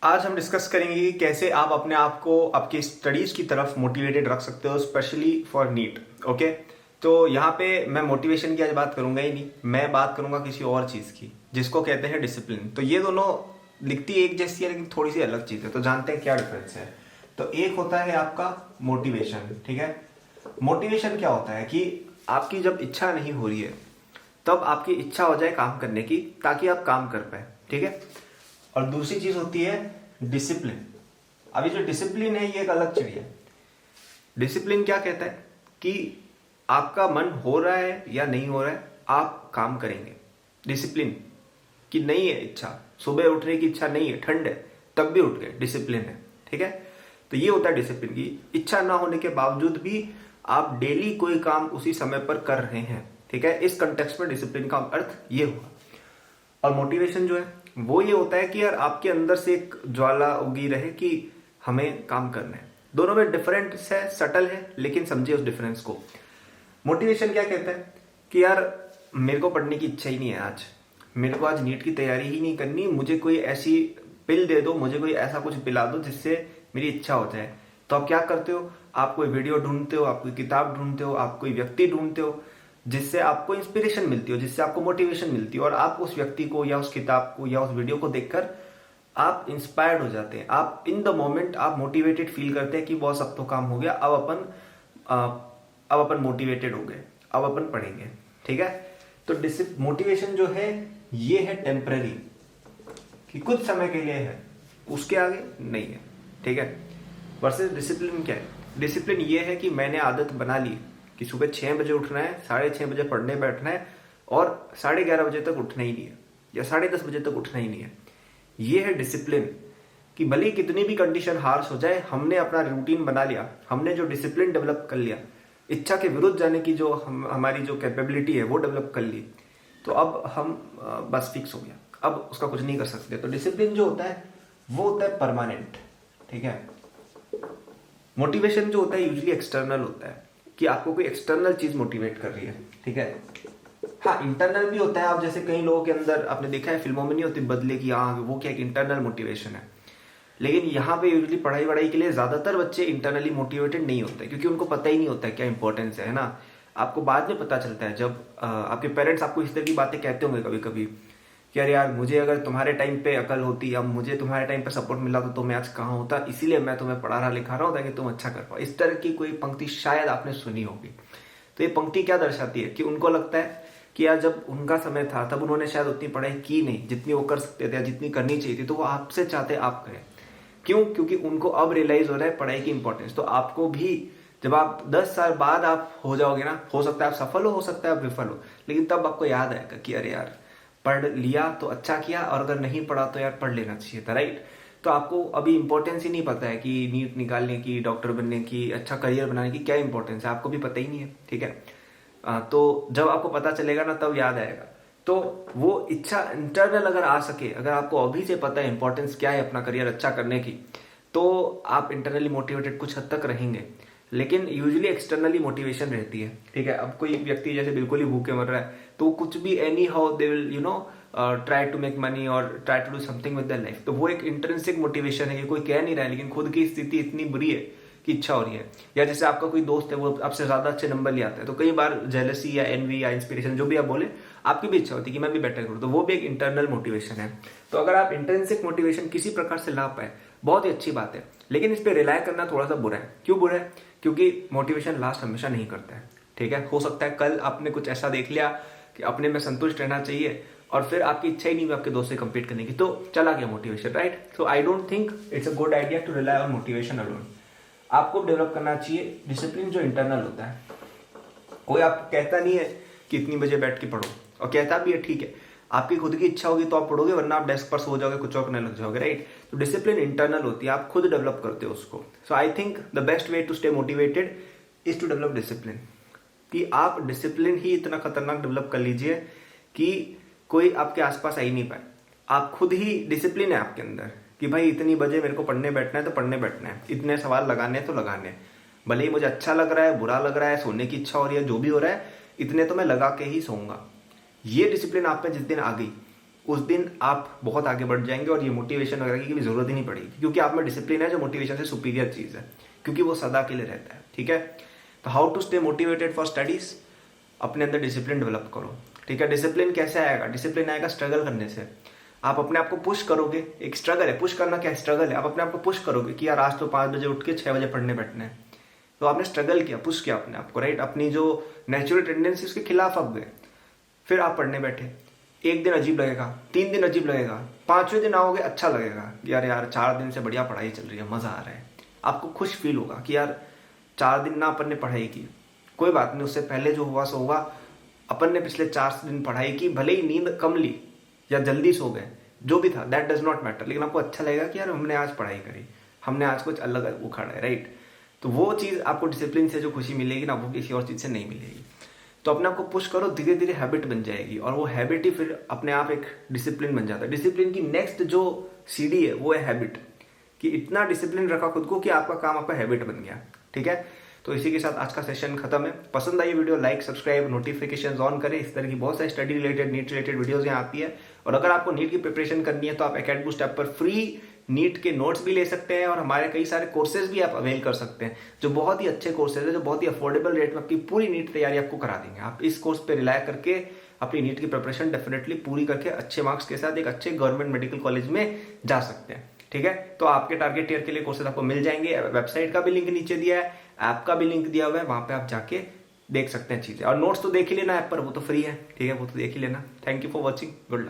आज हम डिस्कस करेंगे कि कैसे आप अपने आप को आपकी स्टडीज की तरफ मोटिवेटेड रख सकते हो, स्पेशली फॉर नीट। ओके, तो यहाँ पे मैं मोटिवेशन की आज बात करूंगा ही नहीं, मैं बात करूंगा किसी और चीज की जिसको कहते हैं डिसिप्लिन। तो ये दोनों लिखती एक जैसी है लेकिन थोड़ी सी अलग चीज है, तो जानते हैं क्या डिफरेंस है। तो एक होता है आपका मोटिवेशन, ठीक है। मोटिवेशन क्या होता है कि आपकी जब इच्छा नहीं हो रही है तब आपकी इच्छा हो जाए काम करने की, ताकि आप काम कर पाए, ठीक है। और दूसरी चीज होती है डिसिप्लिन। अभी जो डिसिप्लिन है ये एक अलग चिड़िया है। डिसिप्लिन क्या कहता है कि आपका मन हो रहा है या नहीं हो रहा है, आप काम करेंगे। डिसिप्लिन कि नहीं है इच्छा, सुबह उठने की इच्छा नहीं है, ठंड है, तब भी उठ गए, डिसिप्लिन है, ठीक है। तो ये होता है डिसिप्लिन की इच्छा ना होने के बावजूद भी आप डेली कोई काम उसी समय पर कर रहे हैं, ठीक है। इस कंटेक्स्ट में डिसिप्लिन का अर्थ ये हुआ। और मोटिवेशन जो है वो ये होता है कि यार आपके अंदर से एक ज्वाला उगी रहे कि हमें काम करना है। दोनों में डिफरेंस है, सटल है, लेकिन समझिए उस डिफरेंस को। मोटिवेशन क्या कहता है कि यार मेरे को पढ़ने की इच्छा ही नहीं है, आज मेरे को आज नीट की तैयारी ही नहीं करनी, मुझे कोई ऐसी पिल दे दो, मुझे कोई ऐसा कुछ पिला दो जिससे मेरी इच्छा हो जाए। तो आप क्या करते हो, आप कोई वीडियो ढूंढते हो, आप कोई किताब ढूंढते हो, आप कोई व्यक्ति ढूंढते हो जिससे आपको इंस्पिरेशन मिलती हो, जिससे आपको मोटिवेशन मिलती है, और आप उस व्यक्ति को या उस किताब को या उस वीडियो को देखकर आप इंस्पायर्ड हो जाते हैं। आप इन द मोमेंट आप मोटिवेटेड फील करते हैं कि बॉस अब तो काम हो गया, अब अपन मोटिवेटेड हो गए, अब अपन पढ़ेंगे, ठीक है। तो मोटिवेशन जो है ये है टेम्पररी, कि कुछ समय के लिए है, उसके आगे नहीं है, ठीक है। वर्सेस डिसिप्लिन क्या है, डिसिप्लिन ये है कि मैंने आदत बना ली कि सुबह 6 बजे उठना है, 6:30 बजे पढ़ने बैठना है, और 11:30 बजे तक उठना ही नहीं है, या 10:30 बजे तक उठना ही नहीं है। ये है डिसिप्लिन कि भले ही कितनी भी कंडीशन हार्श हो जाए, हमने अपना रूटीन बना लिया, हमने जो डिसिप्लिन डेवलप कर लिया, इच्छा के विरुद्ध जाने की जो हमारी जो कैपेबिलिटी है वो डेवलप कर ली, तो अब हम बस फिक्स हो गया, अब उसका कुछ नहीं कर सकते। तो डिसिप्लिन जो होता है वो होता है परमानेंट, ठीक है। मोटिवेशन जो होता है यूजली एक्सटर्नल होता है, कि आपको कोई एक्सटर्नल चीज मोटिवेट कर रही है, ठीक है। हाँ, इंटरनल भी होता है। आप जैसे कई लोगों के अंदर आपने देखा है, फिल्मों में नहीं होती बदले की, हाँ वो क्या एक इंटरनल मोटिवेशन है। लेकिन यहाँ पे यूजली पढ़ाई वढ़ाई के लिए ज्यादातर बच्चे इंटरनली मोटिवेटेड नहीं होते, क्योंकि उनको पता ही नहीं होता है क्या इंपॉर्टेंस है ना। आपको बाद में पता चलता है जब आपके पेरेंट्स आपको इस तरह की बातें कहते होंगे कभी कभी कि अरे यार मुझे अगर तुम्हारे टाइम पे अकल होती, अब मुझे तुम्हारे टाइम पे सपोर्ट मिला तो मैं आज कहाँ होता, इसीलिए मैं तुम्हें पढ़ा रहा लिखा रहा हूँ ताकि तुम अच्छा कर पाओ। इस तरह की कोई पंक्ति शायद आपने सुनी होगी। तो ये पंक्ति क्या दर्शाती है कि उनको लगता है कि यार जब उनका समय था तब उन्होंने शायद उतनी पढ़ाई की नहीं जितनी वो कर सकते थे या जितनी करनी चाहिए थी, तो वो आपसे चाहते आप करें। क्यों? क्योंकि उनको अब रियलाइज हो रहा है पढ़ाई की इंपॉर्टेंस। तो आपको भी जब आप 10 साल बाद आप हो जाओगे ना, हो सकता है आप सफल हो सकता है आप विफल हो, लेकिन तब आपको याद आएगा कि अरे यार पढ़ लिया तो अच्छा किया, और अगर नहीं पढ़ा तो यार पढ़ लेना चाहिए था, राइट। तो आपको अभी इंपॉर्टेंस ही नहीं पता है कि नीट निकालने की, डॉक्टर बनने की, अच्छा करियर बनाने की क्या इंपॉर्टेंस है, आपको भी पता ही नहीं है, ठीक है। तो जब आपको पता चलेगा ना तब याद आएगा। तो वो इच्छा इंटरनल अगर आ सके, अगर आपको अभी से पता है इंपॉर्टेंस क्या है अपना करियर अच्छा करने की, तो आप इंटरनली मोटिवेटेड कुछ हद तक रहेंगे। लेकिन यूजुअली एक्सटर्नली मोटिवेशन रहती है, ठीक है। अब कोई व्यक्ति जैसे बिल्कुल ही भूखे मर रहा है, तो कुछ भी anyhow they will try to make money और try to do something with their life. तो वो एक इंट्रिंसिक मोटिवेशन है, ये कोई कह नहीं रहा है, लेकिन खुद की स्थिति इतनी बुरी है कि इच्छा हो रही है। या जैसे आपका कोई दोस्त है वो आपसे ज्यादा अच्छे नंबर ले आता है, तो कई बार जेलसी या एनवी या इंस्पिरेशन जो भी आप बोले, आपकी भी इच्छा होती है कि मैं भी बेटर करूँ, तो वो भी एक इंटरनल मोटिवेशन है। तो अगर आप इंट्रिंसिक मोटिवेशन किसी प्रकार से ला पाए, बहुत ही अच्छी बात है, लेकिन इस पर रिलाय करना थोड़ा सा बुरा है। क्यों बुरा है? क्योंकि मोटिवेशन लास्ट हमेशा नहीं करता है, ठीक है। हो सकता है कल आपने कुछ ऐसा देख लिया कि अपने में संतुष्ट रहना चाहिए, और फिर आपकी इच्छा ही नहीं हुई आपके दोस्त से कंपीट करने की, तो चला गया motivation, right. So I don't think it's a good idea to rely on motivation alone. आपको डेवलप करना चाहिए डिसिप्लिन जो इंटरनल होता है। कोई आपको कहता नहीं है कि इतनी बजे बैठ के पढ़ो, और कहता भी है, ठीक है, आपकी खुद की इच्छा होगी तो आप पढ़ोगे, वरना आप डेस्क पर सो जाओगे, कुछ और करने लग जाओगे, राइट। तो डिसिप्लिन इंटरनल होती है, आप खुद डेवलप करते हो उसको। So I think the best way to stay motivated is to develop discipline, कि आप डिसिप्लिन ही इतना खतरनाक डेवलप कर लीजिए कि कोई आपके आसपास आ ही नहीं पाए। आप खुद ही डिसिप्लिन है आपके अंदर कि भाई इतनी बजे मेरे को पढ़ने बैठना है तो पढ़ने बैठना है, इतने सवाल लगाने हैं तो लगाने हैं, भले ही मुझे अच्छा लग रहा है, बुरा लग रहा है, सोने की इच्छा हो रही है, जो भी हो रहा है, इतने तो मैं लगा के ही सोऊंगा। ये डिसिप्लिन आप में जिस दिन आ गई, उस दिन आप बहुत आगे बढ़ जाएंगे और ये मोटिवेशन वगैरह की भी जरूरत ही नहीं पड़ेगी, क्योंकि आप में डिसिप्लिन है जो मोटिवेशन से सुपीरियर चीज है, क्योंकि वो सदा के लिए रहता है। ठीक है, तो how to stay motivated for studies, अपने अंदर डिसिप्लिन डेवलप करो। ठीक है, डिसिप्लिन कैसे आएगा? डिसिप्लिन आएगा स्ट्रगल करने से। आप अपने आप को पुश करोगे, एक स्ट्रगल है, पुश करना क्या है? स्ट्रगल है। आप अपने आप को पुश करोगे कि यार आज तो 5 बजे उठ के 6 बजे पढ़ने बैठना है, तो आपने स्ट्रगल किया, पुश किया अपने आप को, राइट? अपनी जो नेचुरल टेंडेंसी उसके खिलाफ आप गए, फिर आप पढ़ने बैठे। एक दिन अजीब लगेगा, 3 दिन अजीब लगेगा, 5वें दिन आओगे अच्छा लगेगा, यार 4 दिन से बढ़िया पढ़ाई चल रही है, मजा आ रहा है। आपको खुश फील होगा कि यार 4 दिन ना अपन ने पढ़ाई की, कोई बात नहीं, उससे पहले जो हुआ सो हुआ, अपन ने पिछले 4 दिन पढ़ाई की, भले ही नींद कम ली या जल्दी सो गए, जो भी था दैट डज नॉट मैटर, लेकिन आपको अच्छा लगेगा कि यार हमने आज पढ़ाई करी, हमने आज कुछ अलग उखाड़ा है, राइट? तो वो चीज़ आपको डिसिप्लिन से जो खुशी मिलेगी ना, वो किसी और चीज़ से नहीं मिलेगी। तो अपने आप को पुश करो, धीरे धीरे हैबिट बन जाएगी, और वो हैबिट ही फिर अपने आप एक डिसिप्लिन बन जाता है। डिसिप्लिन की नेक्स्ट जो सीढ़ी है वो है हैबिट, कि इतना डिसिप्लिन रखा खुद को कि आपका काम आपका हैबिट बन गया। ठीक है, तो इसी के साथ आज का सेशन खत्म है। पसंद आई video like subscribe notification on करें, इस तरह की बहुत सारी study related NEET related videos यहाँ आती है। और अगर आपको नीट की प्रिपरेशन करनी है तो आप एकेडबूस्ट ऐप पर फ्री नीट के नोट्स भी ले सकते हैं, और हमारे कई सारे कोर्सेज भी आप अवेल कर सकते हैं, जो बहुत ही अच्छे कोर्सेज है, जो बहुत ही अफोर्डेबल रेट में आपकी पूरी नीट तैयारी आपको करा देंगे। आप इस कोर्स पे रिलाय करके अपनी नीट की प्रिपरेशन डेफिनेटली पूरी करके अच्छे मार्क्स के साथ एक अच्छे गवर्नमेंट मेडिकल कॉलेज में जा सकते हैं। ठीक है, तो आपके टारगेट ईयर के लिए कोर्सेज आपको मिल जाएंगे। वेबसाइट का भी लिंक नीचे दिया है, ऐप का भी लिंक दिया हुआ है, वहां पे आप जाके देख सकते हैं चीजें। और नोट्स तो देख ही लेना ऐप पर, वो तो फ्री है। ठीक है, वो तो देख ही लेना। Thank you for watching, good luck.